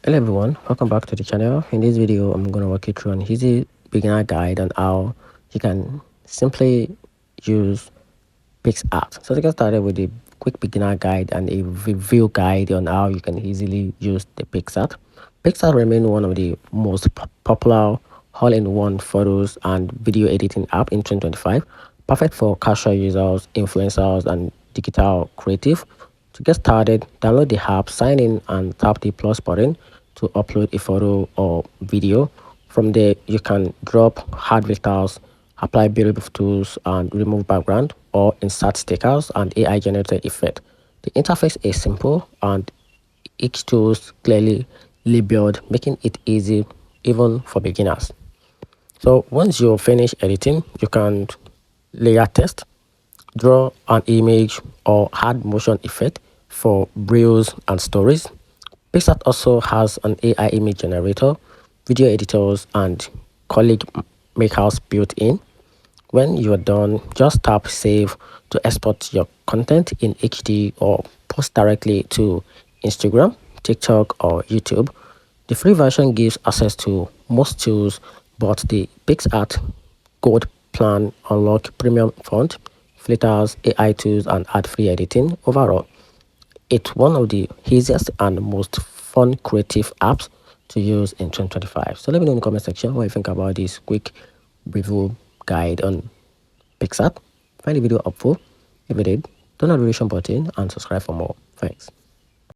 Hello everyone, welcome back to the channel. In this video I'm going to walk you through an easy beginner guide on how you can simply use PicsArt. So to get started with a quick beginner guide and a review guide on how you can easily use the PicsArt. PicsArt remains one of the most popular all-in-one photos and video editing app in 2025, perfect for casual users, influencers and digital creative. To get started, download the app, sign in and tap the plus button to upload a photo or video. From there, you can drop hard filters, apply beautiful tools and remove background, or insert stickers and AI generated effect. The interface is simple and each tool is clearly labeled, making it easy even for beginners. So once you finish editing, you can layer test, draw an image or add motion effect for reels and stories. PicsArt also has an AI image generator, video editors and colleague makers built in. When you are done, just tap save to export your content in HD or post directly to Instagram, TikTok or YouTube. The free version gives access to most tools, but the PicsArt Gold plan unlock premium font, filters, AI tools and ad-free editing. Overall, it's one of the easiest and most fun creative apps to use in 2025. So let me know in the comment section what you think about this quick review guide on PicsArt. Find the video helpful. If you did, turn on the notification button and subscribe for more. Thanks.